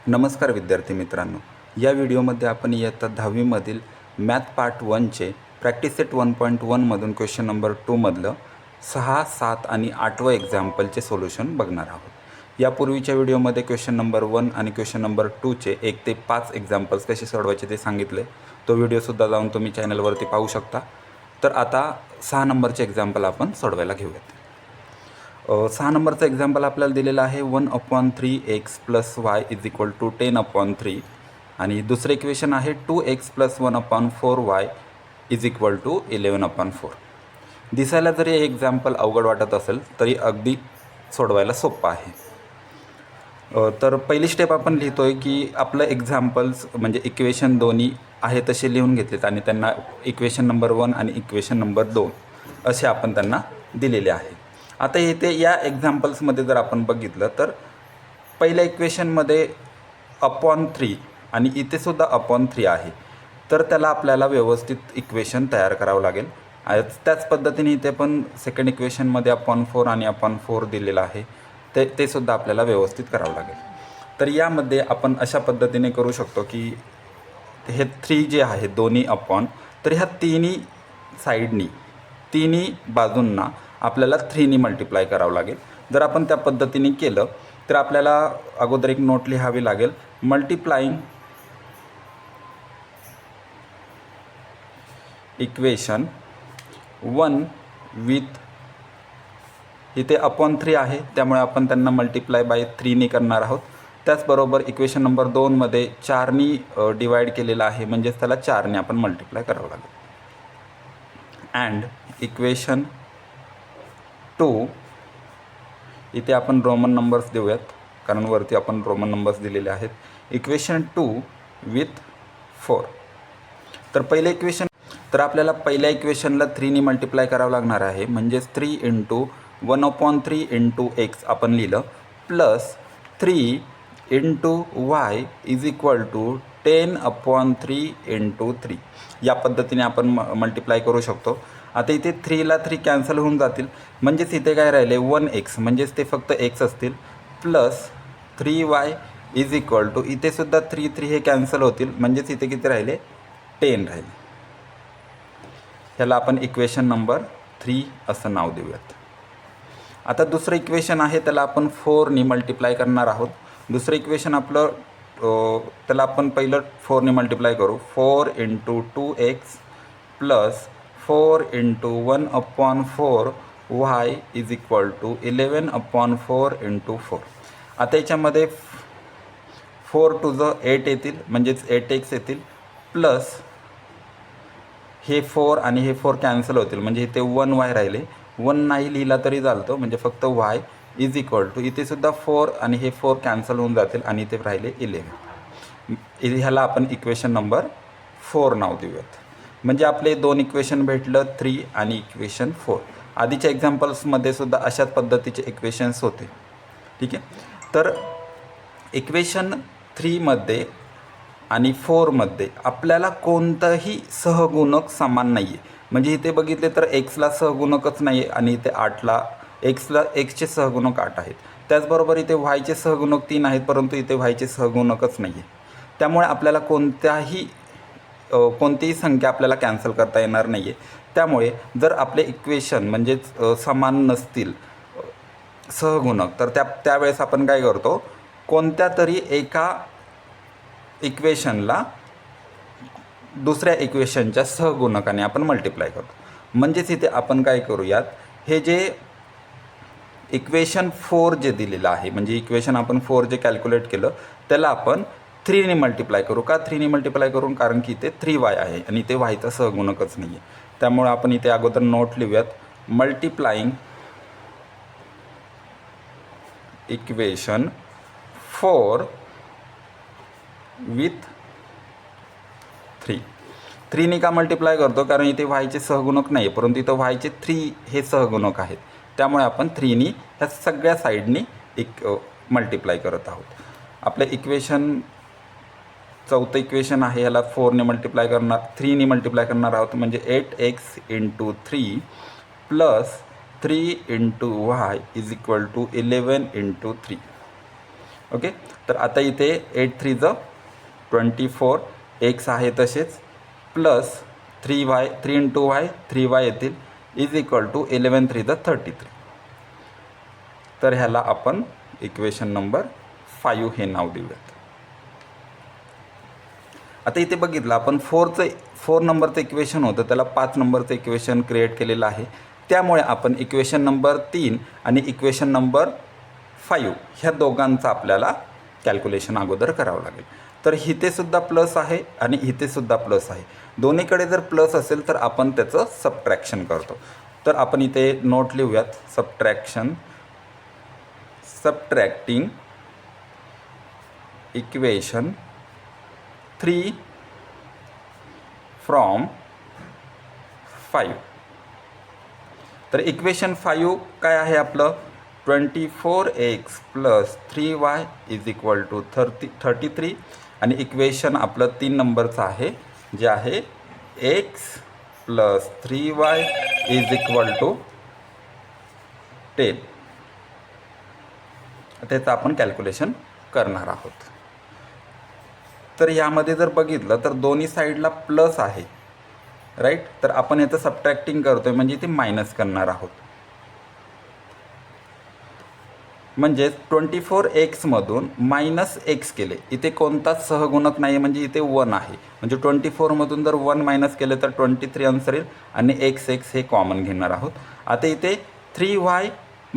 नमस्कार विद्यार्थी मित्रांनो, या व्हिडिओमध्ये आपण इयत्ता 10वीमधील मॅथ पार्ट 1चे प्रॅक्टिस सेट 1.1मधून क्वेश्चन नंबर 2मधलं 6, 7 आणि 8वं एक्झाम्पलचे सोल्युशन बघणार आहोत। यापूर्वीच्या व्हिडिओमध्ये क्वेश्चन नंबर 1 आणि क्वेश्चन नंबर 2चे 1 ते 5 एक्झाम्पल्स कसे सोडवायचे ते सांगितले। तो व्हिडिओसुद्धा जाऊन तुम्ही चॅनलवरती पाहू शकता। तर आता 6 नंबरचे एक्झाम्पल आपण सोडवायला घेऊयात। 6 नंबरचा एक्झाम्पल आपल्याला दिलेला आहे 1/3x + y = 10/3 आणि दुसरे इक्वेशन आहे 2x + 1/4y = 11/4। दिसायला जरी हे एक्झाम्पल अवघड वाटत असेल तरी अगदी सोडवायला सोपं आहे। तर पहिली स्टेप आपण लिहितोय की आपलं एक्झाम्पल्स म्हणजे इक्वेशन दोन्ही आहे तसे लिहून घेतलेत आणि त्यांना इक्वेशन नंबर 1 आणि इक्वेशन नंबर 2 असे आपण त्यांना दिलेले आहे। आता इथे या एक्झाम्पल्समध्ये जर आपण बघितलं तर पहिल्या इक्वेशनमध्ये /3 आणि इथे सुद्धा /3 आहे, तर त्याला आपल्याला व्यवस्थित इक्वेशन तयार करावं लागेल। त्याच पद्धतीने इथे पण सेकंड इक्वेशनमध्ये /4 आणि /4 दिलेलं आहे, ते सुद्धा आपल्याला व्यवस्थित करावं लागेल। तर यामध्ये आपण अशा पद्धतीने करू शकतो की हे 3 जे आहे दोन्ही अपॉन, तर ह्या तिन्ही साईडनी तिन्ही बाजूंना आपल्याला 3ने मल्टिप्लाय करावं लागेल। जर आपण त्या पद्धतीने केलं तर आपल्याला अगोदर एक नोट लिहावी लागेल, मल्टिप्लाइंग इक्वेशन 1 विथ, इथे /3 आहे त्यामुळे आपण त्यांना मल्टिप्लाय बाय 3ने करणार आहोत। त्याचबरोबर इक्वेशन नंबर 2मध्ये 4नी डिवाइड केलेलं आहे, म्हणजेच त्याला 4ने आपण मल्टिप्लाय करावं लागेल। अँड इक्वेशन 2, इथे आपण रोमन नंबर्स देऊयात कारण वरती आपण रोमन नंबर्स दिलेले आहेत। इक्वेशन 2 विथ 4, तर पहिले इक्वेशन, तर आपल्याला पहिल्या इक्वेशनला 3ने मल्टिप्लाय करावं लागणार आहे, म्हणजेच 3 × 1/3 × x आपण लिहिलं प्लस 3 × y = 10/3 × 3। या पद्धतीने आपण मल्टिप्लाय करू शकतो। आता इथे 3ला 3 कॅन्सल होऊन जातील, म्हणजेच इथे काय राहिले 1x, म्हणजेच ते फक्त x असतील, प्लस 3y = इथे सुद्धा 3 हे कॅन्सल होतील, म्हणजेच इथे किती राहिले 10 राहिले। ह्याला आपण इक्वेशन नंबर 3 असं नाव देऊयात। आता दुसरं इक्वेशन आहे त्याला आपण 4ने मल्टिप्लाय करणार आहोत। दुसरं इक्वेशन आपलं त्याला आपण पहिलं 4ने मल्टिप्लाय करू, 4 × 2x प्लस 4 × 1/4y = 11/4 × 4। आता याच्यामध्ये 4 × 2 8 येतील, म्हणजेच 8x येतील, प्लस हे 4 आणि हे 4 कॅन्सल होतील, म्हणजे इथे 1y राहिले, 1 नाही लिहिला तरी चालतो, म्हणजे फक्त y = इथे सुद्धा 4 आणि हे 4 कॅन्सल होऊन जातील आणि इथे राहिले 11। ह्याला आपण इक्वेशन नंबर 4 नाव देऊयात। म्हणजे आपले दोन इक्वेशन भेटलं, 3 आणि इक्वेशन 4। आधीच्या एक्झाम्पल्समध्ये सुद्धा अशाच पद्धतीचे इक्वेशन्स होते, ठीक आहे। तर इक्वेशन 3मध्ये आणि 4मध्ये आपल्याला कोणताही सहगुणक समान नाही आहे, म्हणजे इथे बघितले तर एक्सला सहगुणकच नाही आहे आणि इथे 8ला एक्सचे सहगुणक 8 आहेत। त्याचबरोबर इथे वायचे सहगुणक 3 आहेत, परंतु इथे वायचे सहगुणकच नाही आहे। त्यामुळे आपल्याला कोणतीही संख्या आपल्याला कॅन्सल करता येणार नाही आहे। त्यामुळे जर आपले इक्वेशन म्हणजेच समान नसतील सहगुणक, तर त्यावेळेस आपण काय करतो, कोणत्या तरी एका इक्वेशनला दुसऱ्या इक्वेशनच्या सहगुणकाने आपण मल्टिप्लाय करतो। म्हणजेच इथे आपण काय करूयात, हे जे इक्वेशन 4 जे दिलेलं आहे, म्हणजे इक्वेशन आपण 4 जे कॅल्क्युलेट केलं त्याला आपण 3ने मल्टिप्लाय करू। का 3ने मल्टिप्लाय करून, कारण की इथे 3y आहे आणि इथे yचा सहगुणकच नाही आहे। त्यामुळे आपण इथे अगोदर नोट लिहूयात, मल्टिप्लाइंग इक्वेशन 4 विथ 3। 3ने का मल्टिप्लाय करतो, कारण इथे वायचे सहगुणक नाही, परंतु इथं वायचे 3 हे सहगुणक आहेत, त्यामुळे आपण 3ने ह्या सगळ्या साईडनी मल्टिप्लाय करत आहोत। आपले इक्वेशन चौथं इक्वेशन आहे, ह्याला 4ने मल्टिप्लाय करणार, 3ने मल्टिप्लाय करणार आहोत, म्हणजे 8x × 3 प्लस 3 × y = 11 × 3। ओके, तर आता इथे 8 3 24 एक्स आहे तसेच प्लस 3y 3 × y 3y येतील इज इक्वल टू 11 3 33. तर ह्याला आपण इक्वेशन नंबर 5 हे नाव देऊयात. आता इथे बघितलं आपण 4 नंबरचं इक्वेशन होतं, त्याला 5 नंबरचं इक्वेशन क्रिएट केलेलं आहे. त्यामुळे आपण इक्वेशन नंबर 3 आणि इक्वेशन नंबर 5 ह्या दोघांचं आपल्याला कॅल्क्युलेशन अगोदर करावं लागेल. तर इथेसुद्धा प्लस आहे आणि इथेसुद्धा प्लस आहे. दोन्हीकडे जर प्लस असेल तर आपण त्याचं सबट्रॅक्शन करतो. तर आपण इथे नोट लिहूयात, सबट्रॅक्टिंग इक्वेशन 3 फ्रॉम 5. तर इक्वेशन 5 काय आहे आपलं, 24x + 3y is equal to 33. आणि इक्वेशन आपलं 3 नंबरचं आहे जे आहे x + 3y is equal to 10. त्याचं आपण कॅल्क्युलेशन करणार आहोत. तर यामध्ये जर बघितलं तर दोन्ही साईडला प्लस आहे, राईट. तर आपण याचं सबट्रॅक्टिंग करतोय म्हणजे इथे मायनस करणार आहोत. म्हणजे 24x मधून -x केले, इथे कोणताच सहगुणक नाही म्हणजे इथे 1 आहे. म्हणजे 24 मधून जर 1 मायनस केले तर 23 आन्सर येईल आणि x हे कॉमन घेणार आहोत. आता इथे 3y -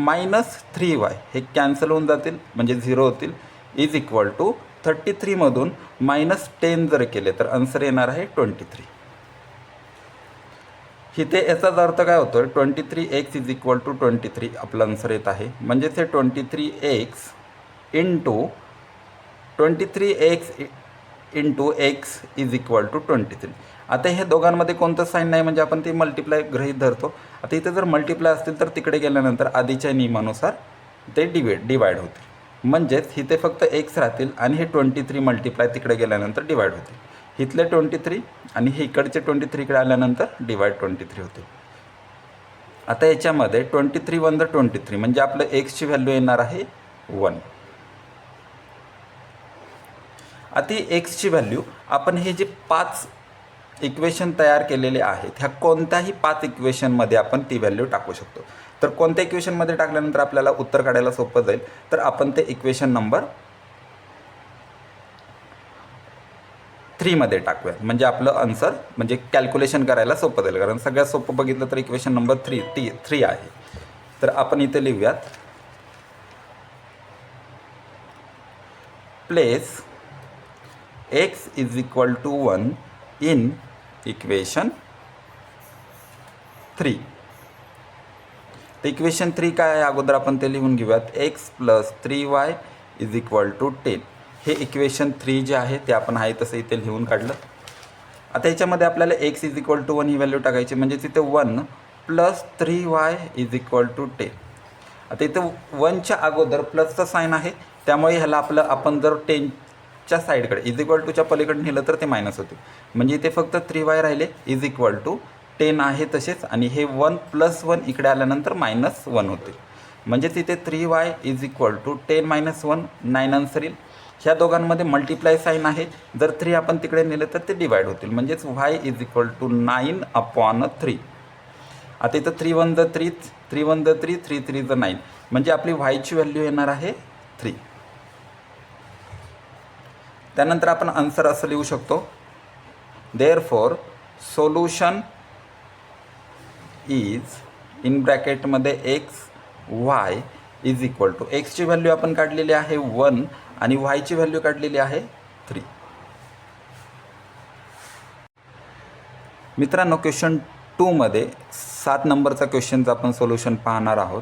3y हे कॅन्सल होऊन जातील म्हणजे 0 होतील इज इक्वल टू 33 मधून -10 जर केले तर आन्सर येणार आहे 23. इथे याचाच अर्थ काय होतो, 23x इज इक्वल टू 23 आपलं आन्सर येत आहे. म्हणजेच हे 23x into x is equal to 23. आता हे दोघांमध्ये कोणतं साईन नाही म्हणजे आपण ते मल्टिप्लाय गृहीत धरतो. आता इथे जर मल्टिप्लाय असतील तर तिकडे गेल्यानंतर आधीच्या नियमानुसार ते डिवाइड होतील. म्हणजेच इथे फक्त x राहतील आणि हे 23 मल्टिप्लाय तिकडे गेल्यानंतर डिवाइड होतील. इथले 23 आणि हे इकडचे 23 इकडे आल्यानंतर डिवाइड 23 होते. आता याच्यामध्ये 23 × 1 = 23 म्हणजे आपलं एक्सची व्हॅल्यू येणार आहे 1. आता एक्सची व्हॅल्यू आपण हे जे 5 इक्वेशन तयार केलेले आहेत ह्या कोणत्याही 5 इक्वेशनमध्ये आपण ती व्हॅल्यू टाकू शकतो. तर कोणत्या इक्वेशनमध्ये टाकल्यानंतर आपल्याला उत्तर काढायला सोपं जाईल, तर आपण ते इक्वेशन नंबर 3 मध्ये टाकूयात. म्हणजे आपलं आन्सर म्हणजे कॅल्क्युलेशन करायला सोपं जाईल, कारण सगळ्यात सोपं बघितलं तर इक्वेशन नंबर 3 आहे. तर आपण इथे लिहूयात, place x is equal to 1 in equation 3. तर इक्वेशन 3 काय आहे अगोदर आपण ते लिहून घेऊयात, x + 3y is equal to 10. हे इक्वेशन 3 जे आहे ते आपण आहे तसं इथे लिहून काढलं. आता याच्यामध्ये आपल्याला x इज इक्वल टू 1 ही व्हॅल्यू टाकायची म्हणजे तिथे 1 + 3y इज इक्वल टू 10. आता इथे 1च्या अगोदर प्लसचं साईन आहे त्यामुळे ह्याला आपण जर 10च्या साईडकडे इज इक्वल टूच्या पलीकडे नेलं तर ते मायनस होते. म्हणजे इथे फक्त 3y राहिले इज इक्वल टू 10 आहे तसेच, आणि हे 1 + 1 इकडे आल्यानंतर -1 होते. म्हणजे तिथे 3y is equal to 10 - 1 9 answer येईल. ह्या दोघांमध्ये मल्टिप्लाय साईन आहे, जर 3 आपण तिकडे नेलं तर ते डिवाइड होतील. म्हणजेच y इज इक्वल टू 9/3. आता इथं 3 × 1 = 3, 3 × 1 = 3, 3 × 3 = 9. म्हणजे आपली yची व्हॅल्यू येणार आहे 3. त्यानंतर आपण आन्सर असं लिहू शकतो, देअरफॉर सोल्युशन इज इन ब्रॅकेटमध्ये x y is equal to एक्सची व्हॅल्यू आपण काढलेली आहे 1 आणि वायची व्हॅल्यू काढलेली आहे 3. मित्रांनो, क्वेश्चन 2 मध्ये 7 नंबरचा क्वेश्चनचं आपण सोल्युशन पाहणार आहोत.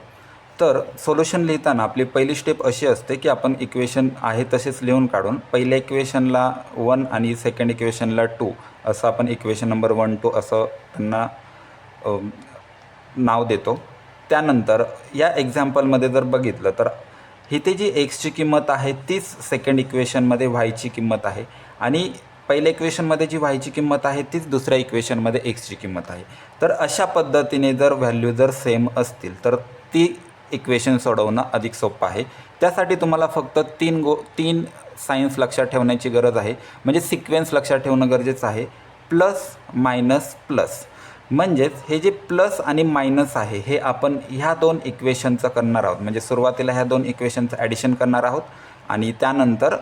तर सोल्युशन लिहिताना आपली पहिली स्टेप अशी असते की आपण इक्वेशन आहे तसेच लिहून काढून पहिल्या इक्वेशनला 1 आणि सेकंड इक्वेशनला 2 असं आपण इक्वेशन नंबर 1 2 असं त्यांना नाव देतो. त्यानंतर या एक्झाम्पलमध्ये जर बघितलं तर इथे जी एक्सची किंमत आहे तीच सेकंड इक्वेशनमध्ये वायची किंमत आहे आणि पहिल्या इक्वेशनमध्ये जी वायची किंमत आहे तीच दुसऱ्या इक्वेशनमध्ये एक्सची किंमत आहे. तर अशा पद्धतीने जर व्हॅल्यू जर सेम असतील तर ती इक्वेशन सोडवणं अधिक सोपं आहे. त्यासाठी तुम्हाला फक्त तीन सायन्स लक्षात ठेवण्याची गरज आहे, म्हणजे सिक्वेन्स लक्षात ठेवणं गरजेचं आहे. प्लस मायनस प्लस, म्हणजेच हे जे प्लस आणि मायनस आहे हे आपण ह्या दोन इक्वेशनचं करणार आहोत. म्हणजे सुरुवातीला ह्या दोन इक्वेशनचं ॲडिशन करणार आहोत आणि त्यानंतर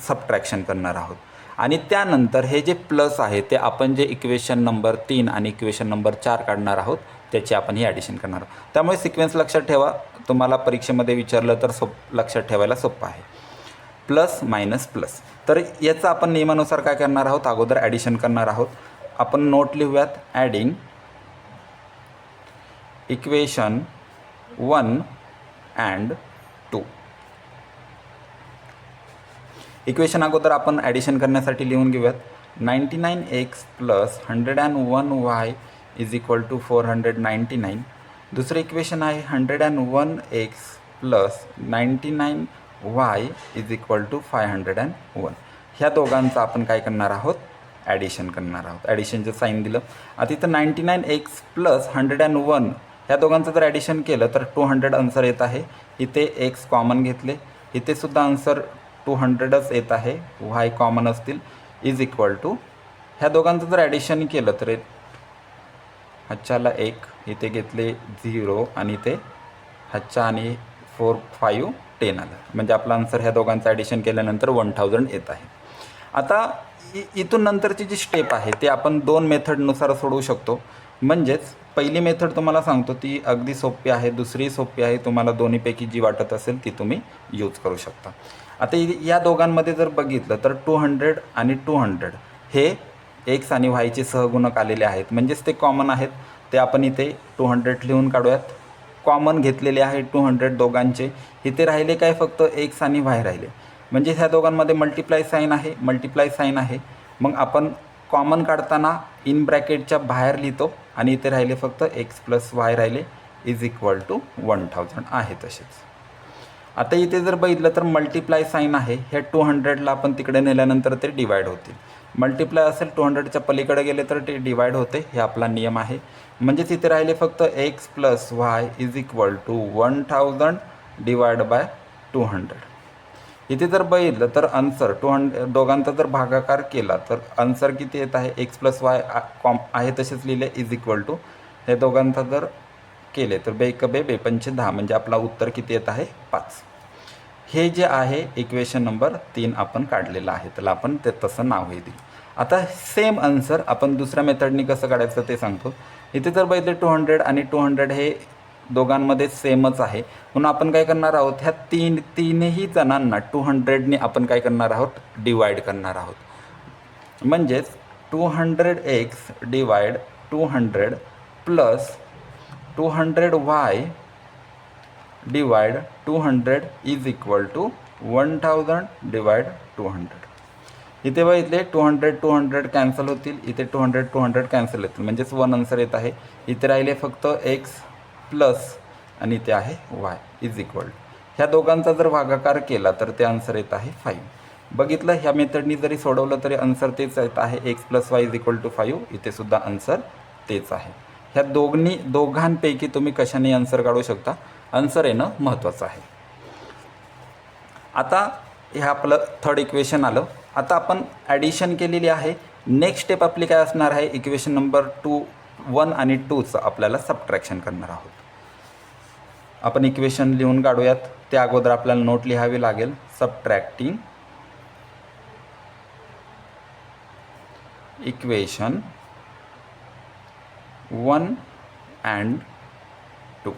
सबट्रॅक्शन करणार आहोत. आणि त्यानंतर हे जे प्लस आहे ते आपण जे इक्वेशन नंबर 3 आणि इक्वेशन नंबर 4 काढणार आहोत त्याची आपण ही ॲडिशन करणार आहोत. त्यामुळे सिक्वेन्स लक्षात ठेवा, तुम्हाला परीक्षेमध्ये विचारलं तर लक्षात ठेवायला सोपं आहे. Plus minus plus. तर याचं आपण नियमानुसार काय करणार आहोत, अगोदर ॲडिशन करणार आहोत. आपण नोट लिहूयात, ॲडिंग इक्वेशन 1 अँड 2. इक्वेशन अगोदर आपण ॲडिशन करण्यासाठी लिहून घेऊयात. 99x plus 101y is equal to 499. दुसरं इक्वेशन आहे 101x plus 99y is equal to 501. ह्या दोघांचं आपण काय करणार आहोत, ॲडिशन करणार आहोत. ॲडिशनचं साईन दिलं. आता इथं 99x प्लस 101 ह्या दोघांचं जर ॲडिशन केलं तर 200 आन्सर येत आहे. इथे x कॉमन घेतले, इथे सुद्धा आन्सर 200च येत आहे. y कॉमन असतील इज इक्वल टू ह्या दोघांचं जर ॲडिशन केलं तर ह्याच्याला 1, इथे घेतले 0 आणि इथे ह्याच्या आणि 4 5 10 आलं. म्हणजे आपलं आन्सर ह्या दोघांचं ॲडिशन केल्यानंतर 1000 येत आहे. आता इथून नंतरची जी स्टेप आहे ते आपण 2 मेथडनुसार सोडवू शकतो. म्हणजेच पहिली मेथड तुम्हाला सांगतो ती अगदी सोपी आहे, दुसरी सोपी आहे. तुम्हाला दोन्हीपैकी जी वाटत असेल ती तुम्ही यूज करू शकता. आता या दोघांमध्ये जर बघितलं तर 200 आणि 200 हे एक्स आणि वायचे सहगुणक आलेले आहेत, म्हणजेच ते कॉमन आहेत. ते आपण इथे 200 लिहून काढूयात. कॉमन घेतलेले आहे 200 दोघांचे. इथे राहिले काय, फक्त एक्स आणि वाय राहिले. म्हणजे ह्या दोघांमध्ये मल्टिप्लाय साईन आहे. मग आपण कॉमन काढताना इन ब्रॅकेटच्या बाहेर लिहितो आणि इथे राहिले फक्त एक्स प्लस वाय राहिले इज इक्वल टू 1000 आहे तसेच. आता इथे जर बघितलं तर मल्टिप्लाय साईन आहे. ह्या 200ला आपण तिकडे नेल्यानंतर ते डिवाईड होतील. मल्टिप्लाय असेल 200च्या पलीकडे गेले तर ते डिवाईड होते. हे आपला नियम आहे. म्हणजेच इथे राहिले फक्त x plus y is equal to 1000 divide by 200. इथे जर बघितलं तर आन्सर 200 दोघांचा जर भागाकार केला तर आन्सर किती येत आहे, एक्स प्लस वाय आहे तसेच लिहिले इज इक्वल टू हे दोघांचा जर केले तर बे पंचे 10, म्हणजे आपला उत्तर किती येत आहे 5. हे जे आहे इक्वेशन नंबर 3 आपण काढलेलं आहे, त्याला आपण ते तसं नावही दिलं. आता सेम आन्सर आपण दुसऱ्या मेथडनी कसं काढायचं ते सांगतो. इथे जर बघितले 200 आणि 200 हे दोघांमध्ये सेमच आहे, म्हणून आपण काय करणार आहोत, ह्या तीनही जणांना 200ने आपण काय करणार आहोत, डिवाईड करणार आहोत. म्हणजेच 200x divide 200 plus 200y divide 200 is equal to 1000 divide 200. इथे बघितले 200 कॅन्सल होतील, इथे 200 कॅन्सल होतील, म्हणजेच 1 आन्सर येत आहे. इथे राहिले फक्त एक्स प्लस आणि इथे आहे वाय इज इक्वल. ह्या दोघांचा जर भागाकार केला तर ते आन्सर येत आहे 5. बघितलं, ह्या मेथडनी जरी सोडवलं तरी आन्सर तेच येत आहे, x plus y is equal to 5. इथे सुद्धा आन्सर तेच आहे. ह्या दोघांपैकी तुम्ही कशाने आन्सर काढू शकता, आन्सर येणं महत्त्वाचं आहे. आता हे आपलं थर्ड इक्वेशन आलं. आता आपण ॲडिशन केलेली आहे. नेक्स्ट स्टेप आपली काय असणार आहे, इक्वेशन नंबर 1 आणि 2चं आपल्याला सबट्रॅक्शन करणार आहोत. आपण इक्वेशन लिहून काढूयात. त्या अगोदर आपल्याला नोट लिहावी लागेल. Subtracting equation 1 and 2.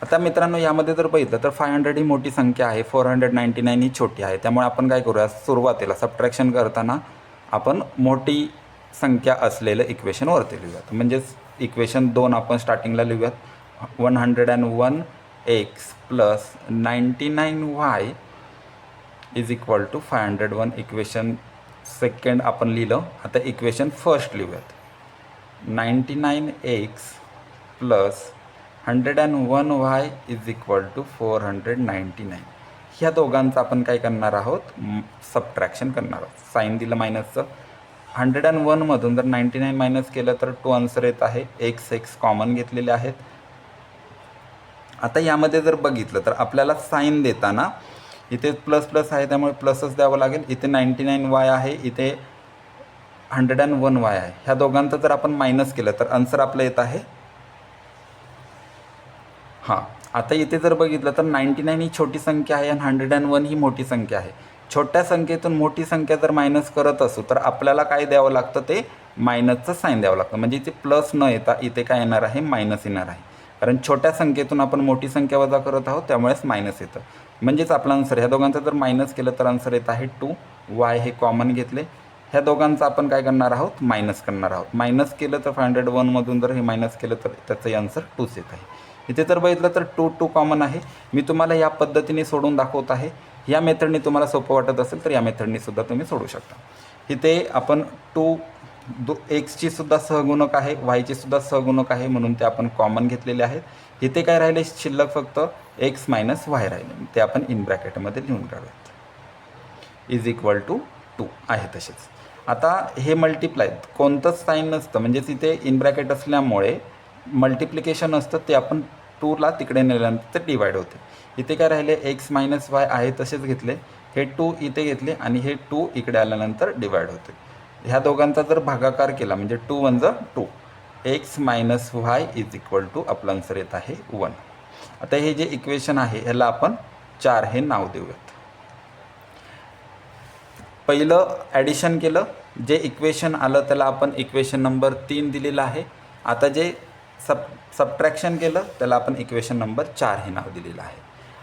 आता मित्रांनो यामध्ये जर बघितलं तर 500 ही मोठी संख्या आहे, 499 ही छोटी आहे. त्यामुळे आपण काय करूया, सुरुवातीला सबट्रॅक्शन करताना आपण मोठी संख्या असलेलं इक्वेशन वरती लिहूयात. म्हणजेच इक्वेशन 2 आपण स्टार्टिंगला लिहूयात. 101x plus 99y is equal to 501. Equation second आपण लिहिलं. आता इक्वेशन फर्स्ट लिहूयात. 99x plus 101y is equal to 499. ह्या दोघांचं आपण काय करणार आहोत, सबट्रॅक्शन करणार आहोत. साईन दिलं मायनसचं. 101मधून जर 99 मायनस केलं तर 2 आन्सर येत आहे. एक्स कॉमन घेतलेले आहेत आता यामध्ये जर बघितलं तर आपल्याला साईन देताना इथे प्लस प्लस आहे त्यामुळे प्लसच द्यावं लागेल. इथे 99y आहे, इथे 101y आहे. ह्या दोघांचं जर आपण मायनस केलं तर आन्सर आपलं येत आहे. हां, आता इथे जर बघितलं तर 99 ही छोटी संख्या आहे आणि 101 ही मोठी संख्या आहे. छोट्या संख्येतून मोठी संख्या जर मायनस करत असू तर आपल्याला काय द्यावं लागतं, ते मायनसचं साईन द्यावं लागतं. म्हणजे इथे प्लस न येता इथे काय येणार आहे, मायनस येणार आहे. कारण छोट्या संख्येतून आपण मोठी संख्या वजा करत आहोत त्यामुळेच मायनस येतं. म्हणजेच आपला आन्सर, ह्या दोघांचा जर मायनस केलं तर आन्सर येत आहे 2. वाय हे कॉमन घेतले, ह्या दोघांचं आपण काय करणार आहोत, मायनस करणार आहोत. मायनस केलं तर 501मधून जर हे मायनस केलं तर त्याचं आन्सर 2च येत आहे. इथे जर बघितलं तर 2 कॉमन आहे. मी तुम्हाला या पद्धतीने सोडून दाखवत आहे. या मेथडने तुम्हाला सोपं वाटत असेल तर या मेथडने सुद्धा तुम्ही सोडू शकता. इथे आपण एक्सची सुद्धा सहगुणक आहे, वायची सुद्धा सहगुणक आहे म्हणून ते आपण कॉमन घेतलेले आहेत. इथे काय राहिले शिल्लक, फक्त एक्स मायनस वाय राहिले, ते आपण इन ब्रॅकेटमध्ये लिहून काढूयात. इज इक्वल टू 2 आहे तसेच. आता हे मल्टिप्लाय कोणतंच साईन नसतं, म्हणजेच इथे इन ब्रॅकेट असल्यामुळे मल्टिप्लिकेशन असतं, ते आपण 2ला तिकडे नेल्यानंतर ते डिवाइड होते. इथे काय राहिले, एक्स मायनस वाय आहे तसेच घेतले, हे 2 इथे घेतले आणि हे 2 इकडे आल्यानंतर डिवाइड होते. ह्या दोघांचा जर भागाकार केला म्हणजे 2 × 1 = 2, x minus y is equal to आपलं आन्सर येत आहे 1. आता हे जे इक्वेशन आहे ह्याला आपण 4 हे नाव देऊयात. पहिलं ॲडिशन केलं, जे इक्वेशन आलं त्याला आपण इक्वेशन नंबर 3 दिलेलं आहे. आता जे सबट्रॅक्शन केलं त्याला आपण इक्वेशन नंबर 4 हे नाव दिलेलं आहे.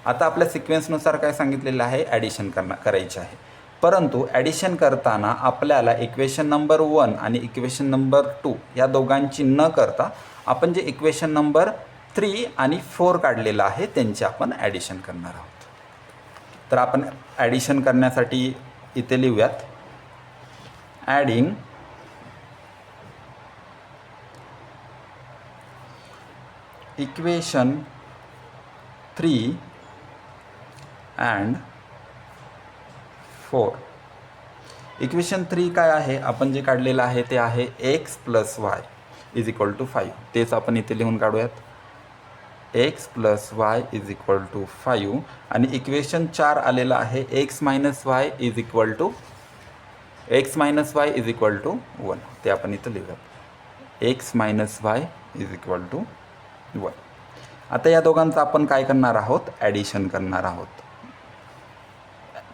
आता आपल्या सिक्वेन्सनुसार काय सांगितलेलं आहे, ॲडिशन करायचे आहे. परंतु ॲडिशन करताना आपल्याला इक्वेशन नंबर 1 आणि इक्वेशन नंबर 2 या दोघांची न करता आपण जे इक्वेशन नंबर 3 आणि 4 काढलेलं आहे त्यांचे आपण ॲडिशन करणार आहोत. तर आपण ॲडिशन करण्यासाठी इथे लिहूयात, ॲडिंग इक्वेशन 3 अँड 4. इक्वेशन 3 काय आहे, आपण जे काढलेलं आहे ते आहे x plus y is equal to 5. तेच आपण इथे लिहून काढूयात, x plus y is equal to 5. आणि इक्वेशन 4 आलेलं आहे x minus y is equal to 1. ते आपण इथं लिहूयात, x minus y is equal to 1. आता या दोघांचं आपण काय करणार आहोत, ॲडिशन करणार आहोत.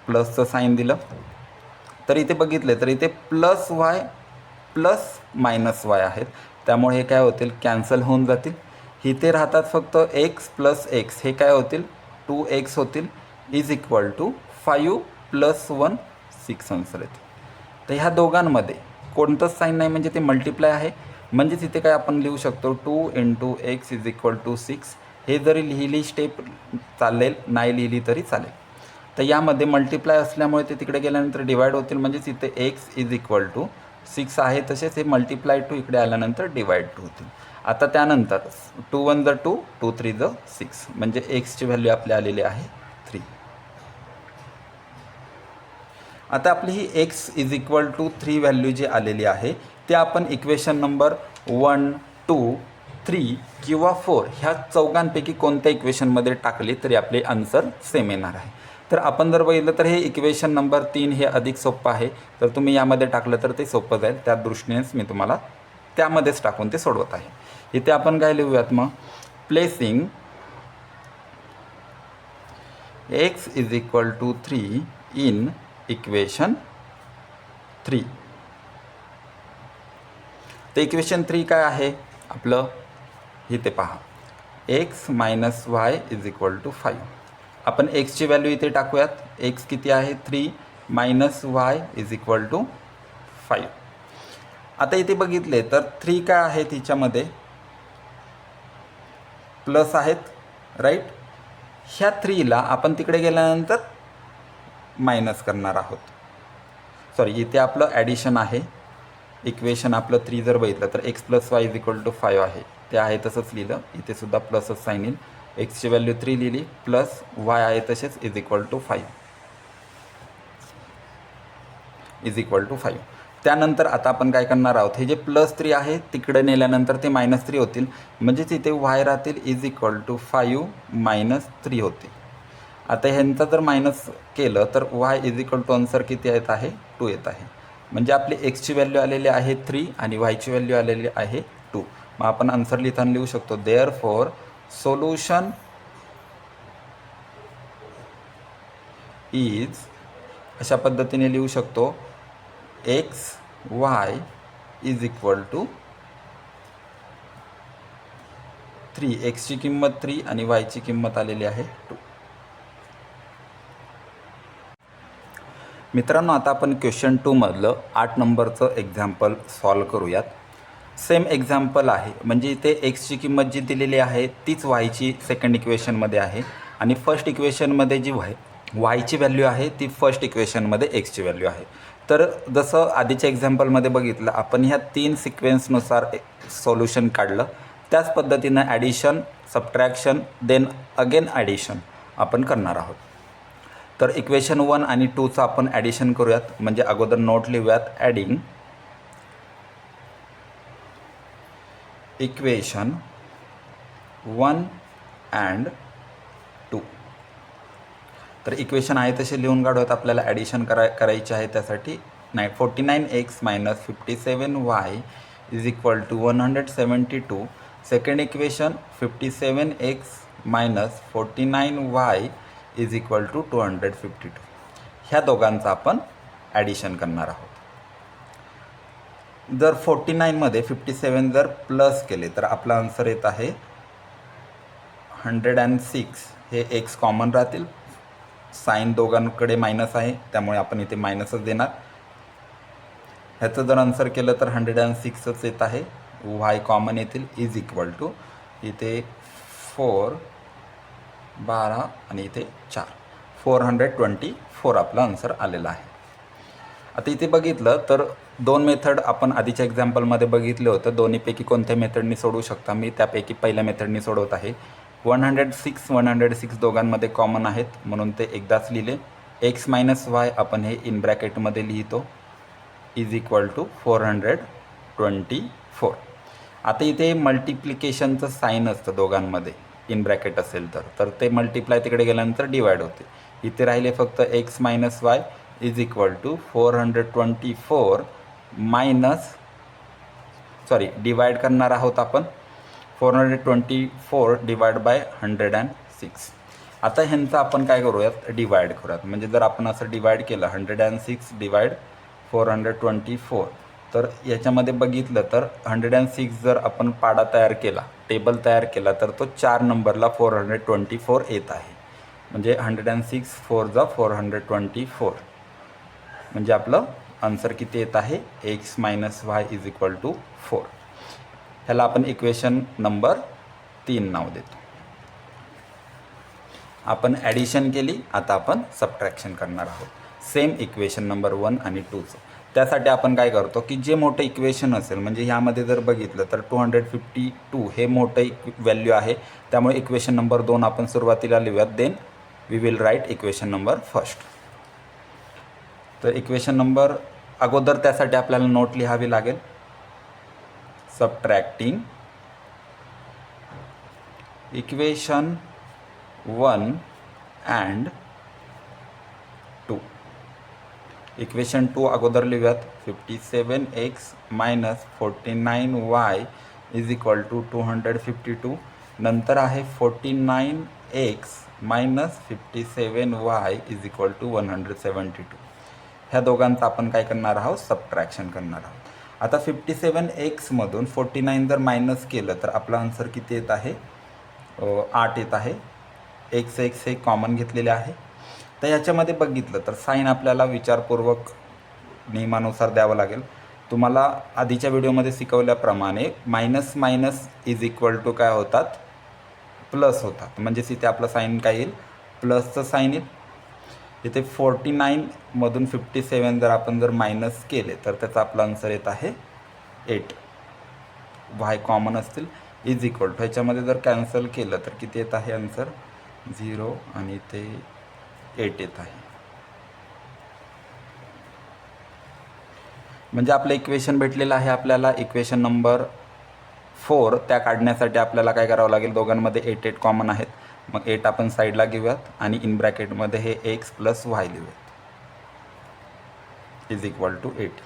प्लसचं साईन दिलं तर इथे बघितले तर इथे plus y plus minus Y आहेत, त्यामुळे हे काय होतील, कॅन्सल होऊन जातील. इथे राहतात फक्त एक्स प्लस एक्स, हे काय होतील 2x होतील, इज इक्वल टू 5 + 1 6 आन्सर येतील. तर ह्या दोघांमध्ये कोणतंच साईन नाही, म्हणजे ते मल्टिप्लाय आहे. म्हणजेच इथे काय आपण लिहू शकतो, 2 × x इज इक्वल टू 6. हे जरी लिहिली स्टेप चालेल, नाही लिहिली तरी चालेल. तर यामध्ये मल्टिप्लाय असल्यामुळे ते तिकडे गेल्यानंतर डिवाइड होतील, म्हणजेच इथे एक्स इज इक्वल टू 6 आहे तसेच हे मल्टिप्लाय 2 इकडे आल्यानंतर डिवाइड 2 होतील. आता त्यानंतर 2 × 1 = 2, 2 × 3 = 6, म्हणजे एक्सची व्हॅल्यू आपली आलेली आहे 3. आता आपली ही x is equal to 3 value जी आलेली आहे ते आपण इक्वेशन नंबर 1, 2, 3 किंवा 4 ह्या चौघांपैकी कोणत्या इक्वेशनमध्ये टाकली तरी आपले आन्सर सेम येणार आहे. तर आपण जर बघितलं तर हे इक्वेशन नंबर 3 हे अधिक सोपं आहे, तर तुम्ही यामध्ये टाकलं तर ते सोपं जाईल. त्या दृष्टीनेच मी तुम्हाला त्यामध्येच टाकून ते सोडवत आहे. इथे आपण काय लिहूयात मग, प्लेसिंग एक्स is equal to 3 in equation 3. तर इक्वेशन 3 काय आहे आपलं, इथे पहा, x minus y is equal to 5. आपण एक्सची व्हॅल्यू इथे टाकूयात, एक्स किती आहे 3 minus y is equal to 5. आता इथे बघितले तर 3 काय आहे, तिच्यामध्ये प्लस आहेत, राईट. ह्या 3ला आपण तिकडे गेल्यानंतर मायनस करणार आहोत. सॉरी, इथे आपलं ॲडिशन आहे. इक्वेशन आपलं 3 जर बघितलं तर x plus y is equal to 5 आहे, ते आहे तसंच लिहिलं. इथे सुद्धा प्लसच साईन येईल. एक्सची व्हॅल्यू 3 लिहिली, प्लस वाय आहे तसेच इज इक्वल टू 5. त्यानंतर आता आपण काय करणार आहोत, हे जे +3 आहे तिकडे नेल्यानंतर ते -3 होतील, म्हणजेच इथे y राहतील इज इक्वल टू 5 - 3 होते. आता ह्यांचं जर मायनस केलं तर y is equal to answer किती येत आहे, 2 येत आहे. म्हणजे आपली xची व्हॅल्यू आलेली आहे 3 आणि yची व्हॅल्यू आलेली आहे 2. मग आपण आन्सर लिहिताना लिहू शकतो देअरफॉर सोल्युशन इज, अशा पद्धतीने लिहू शकतो x y is equal to 3. एक्सची किंमत 3 आणि वायची किंमत आलेली आहे 2. मित्रांनो, आता आपण क्वेश्चन 2 मधलं 8 नंबरचं एक्झाम्पल सॉल्व करूयात. सेम एक्झाम्पल आहे, म्हणजे इथे एक्सची किंमत जी दिलेली आहे तीच वायची सेकंड इक्वेशनमध्ये आहे आणि फर्स्ट इक्वेशनमध्ये जी वायची व्हॅल्यू आहे ती फर्स्ट इक्वेशनमध्ये एक्सची व्हॅल्यू आहे. तर जसं आधीच्या एक्झाम्पलमध्ये बघितलं आपण, ह्या 3 सिक्वेन्सनुसार सोल्युशन काढलं. त्याच पद्धतीनं addition, subtraction, then again addition आपण करणार आहोत. तर इक्वेशन 1 आणि 2चं आपण ॲडिशन करूयात. म्हणजे अगोदर नोट लिहूयात, ॲडिंग इक्वेशन 1 अँड 2. तर इक्वेशन आहे तसे लिहून काढूयात. आपल्याला ॲडिशन करायची आहे, त्यासाठी 49x - 57y is equal to 172. Second equation 57x - 49y is equal to 252. ह्या दोघांचं आपण ॲडिशन करणार आहोत. जर 49मध्ये 57 जर प्लस केले तर आपला आन्सर येत आहे 106. हे एक्स कॉमन राहतील, साईन दोघांकडे मायनस आहे त्यामुळे आपण इथे मायनसच देणार. ह्याचं जर आन्सर केलं तर 106च येत आहे. वाय कॉमन येतील इज इक्वल टू इथे 4, 12 आणि इथे 4, 424 आपला आन्सर आलेला आहे. आता इथे बघितलं तर 2 मेथड आपण आधीच्या एक्झाम्पलमध्ये बघितलं होतं. दोन्हीपैकी कोणत्या मेथडनी सोडवू शकता, मी त्यापैकी पहिल्या मेथडनी सोडवत आहे. 106 दोघांमध्ये कॉमन आहेत म्हणून ते एकदाच लिहिले. x - y आपण हे इन ब्रॅकेटमध्ये लिहितो इज इक्वल टू 424. आता इथे मल्टिप्लिकेशनचं साईन असतं दोघांमध्ये, इन ब्रॅकेट असेल तर ते मल्टिप्लाय तिकडे गेल्यानंतर डिवाइड होते. इथे राहिले फक्त x - y is equal to 424 divide करणार आहोत आपण 424 डिवाइड बाय 106. आता ह्यांचं आपण काय करूयात, डिवाइड करूयात. म्हणजे जर आपण असं डिवाइड केलं 106 डिवाइड 424, तर याच्यामध्ये बघितलं तर 106 जर आपण पाडा तयार केला, टेबल तयार केला, तर तो 4 नंबरला 424 येत आहे. म्हणजे 106 4 जा 424, म्हणजे आपलं आन्सर किती येत आहे, x - y is equal to 4. ह्याला आपण इक्वेशन नंबर 3 नाव देतो. आपण ॲडिशन केली, आता आपण सबट्रॅक्शन करणार आहोत. सेम इक्वेशन नंबर 1 आणि 2चं. त्यासाठी आपण काय करतो की जे मोठं इक्वेशन असेल, म्हणजे ह्यामध्ये जर बघितलं तर 252 हे मोठं व्हॅल्यू आहे, त्यामुळे इक्वेशन नंबर 2 आपण सुरुवातीला लिहूयात. Then we will write equation number first. तर इक्वेशन नंबर अगोदर त्यासाठी आपल्याला नोट लिहावी लागेल. Subtracting equation 1 and 2. इक्वेशन 2 अगोदर लिहूयात. 57x - 49y is equal to 252. नंतर आहे 49x - 57y is equal to 172. ह्या दोघांचं आपण काय करणार आहोत, सबट्रॅक्शन करणार आहोत. आता 57x मधून 49 जर मायनस केलं तर आपला आन्सर किती येत आहे, 8 येत आहे. x हे कॉमन घेतलेले आहे. तर ह्याच्यामध्ये बघितलं तर साईन आपल्याला विचारपूर्वक नियमानुसार द्यावं लागेल. तुम्हाला आधीच्या व्हिडिओमध्ये शिकवल्याप्रमाणे मायनस इज इक्वल टू काय होतात, प्लस होतात. म्हणजेच इथे आपलं साईन काय येईल, प्लसचं साईन येईल. इथे 49 मधून 57 जर आपण मायनस केले तर त्याचा आपला आन्सर येत आहे 8. वाय कॉमन असतील इज इक्वल टू, ह्याच्यामध्ये जर कॅन्सल केलं तर किती येत आहे आन्सर, 0 आणि ते 8 येत आहे. म्हणजे आपलं इक्वेशन भेटलेलं आहे आपल्याला इक्वेशन नंबर 4. त्या काढण्यासाठी आपल्याला काय करावं लागेल, दोघांमध्ये 8 8 कॉमन आहेत. मग 8 आपण साईडला घेऊयात आणि इन ब्रॅकेटमध्ये हे x + y लिहूयात इज इक्वल टू 8.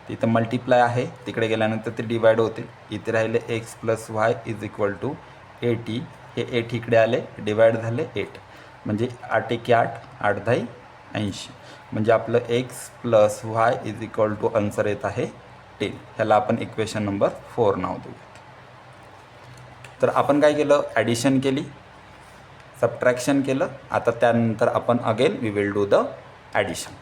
तिथं मल्टिप्लाय आहे, तिकडे गेल्यानंतर ते डिवाइड होतील. इथे राहिले x + y is equal to 80. हे 8 इकडे आले, डिवाइड झाले 8. म्हणजे 8 1 8, 8 10 80. म्हणजे आपलं x + y is equal to answer येत आहे 10. ह्याला आपण इक्वेशन नंबर 4 नाव देऊयात. तर आपण काय केलं, ॲडिशन केली, सबट्रॅक्शन केलं. आता त्यानंतर आपण again we will do the addition.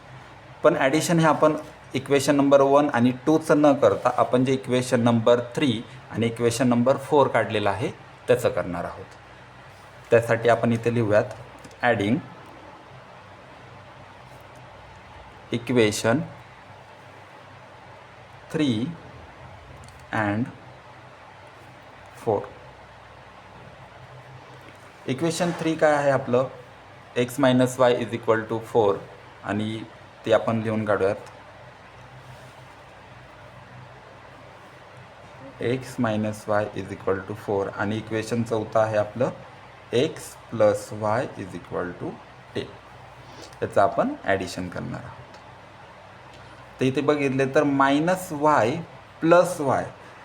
पण ॲडिशन हे आपण इक्वेशन नंबर 1 आणि 2चं न करता आपण जे इक्वेशन नंबर 3 आणि इक्वेशन नंबर 4 काढलेलं आहे त्याचं करणार आहोत. त्यासाठी आपण इथे लिहूयात ॲडिंग इक्वेशन 3 and 4. इक्वेशन 3 काय आहे आपलं, x - y is equal to 4 आणि ते आपण लिहून काढूयात. x - y is equal to 4 आणि इक्वेशन 4 आहे आपलं x + y is equal to 10. याचं आपण ॲडिशन करणार आहोत. तर इथे बघितले तर -y + y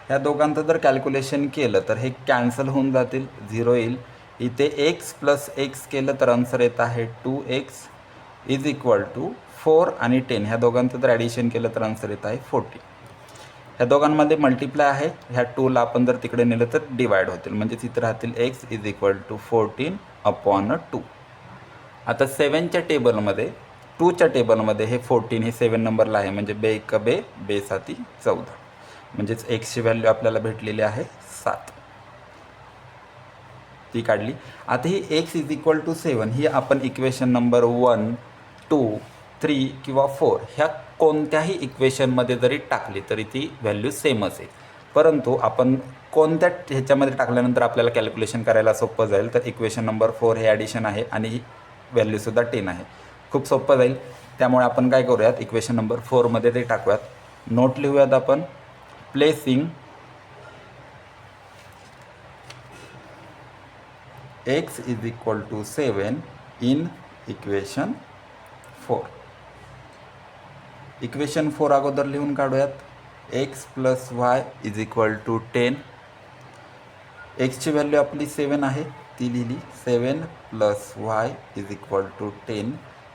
ह्या दोघांचं जर कॅल्क्युलेशन केलं तर हे कॅन्सल होऊन जातील, 0 येईल. इथे x + x केलं तर आन्सर येत आहे 2x इज इक्वल टू 4 आणि 10 ह्या दोघांचं जर ॲडिशन केलं तर आन्सर येत आहे 40. ह्या दोघांमध्ये मल्टिप्लाय आहे, ह्या 2ला आपण जर तिकडे नेलं तर डिवाइड होतील. म्हणजे तिथे राहतील x इज इक्वल टू 14/2. आता 7च्या टेबलमध्ये 2च्या टेबलमध्ये हे 14 हे 7 नंबरला आहे. म्हणजे बे 1 बे, बे 7 14. म्हणजेच एक्सची व्हॅल्यू आपल्याला भेटलेली आहे 7. ती काढली. आता ही x इज इक्वल टू 7 ही आपण इक्वेशन नंबर 1 2 3 किंवा 4 ह्या कोणत्याही इक्वेशनमध्ये जरी टाकली तरी ती व्हॅल्यू सेमच आहे. परंतु आपण कोणत्या ह्याच्यामध्ये टाकल्यानंतर आपल्याला कॅल्क्युलेशन करायला सोपं जाईल, तर इक्वेशन नंबर 4 हे ॲडिशन आहे आणि ही व्हॅल्यूसुद्धा 10 आहे. खूप सोपं जाईल. त्यामुळे आपण काय करूयात, इक्वेशन नंबर 4मध्ये ते टाकूयात. नोट लिहूयात आपण, placing x is equal to 7 in equation 4. Equation 4 अगोदर लिहून काढूयात. x + y is equal to 10. एक्सची व्हॅल्यू आपली 7 आहे, ती लिहिली. 7 + y इज इक्वल टू 10.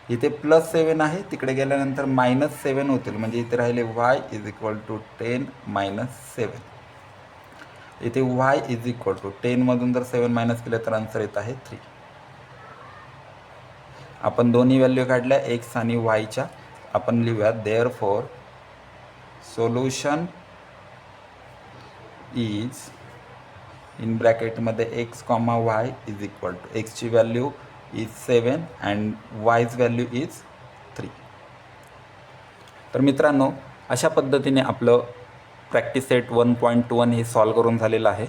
इथे +7 आहे, तिकडे गेल्यानंतर -7 होतील. म्हणजे इथे राहिले y इज इक्वल टू 10 - 7. इथे y इज इक्वल टू 10मधून जर 7 मायनस केलं तर आन्सर येत आहे 3. आपण दोन्ही व्हॅल्यू काढल्या x आणि yच्या. आपण लिहूयात देअरफॉर सोल्युशन इज इन ब्रॅकेटमध्ये x, y is equal to एक्सची value is 7 and y's value is 3. तर मित्रांनो, अशा पद्धतीने आपलं प्रॅक्टिस सेट 1.1 हे सॉल्व करून झालेलं आहे.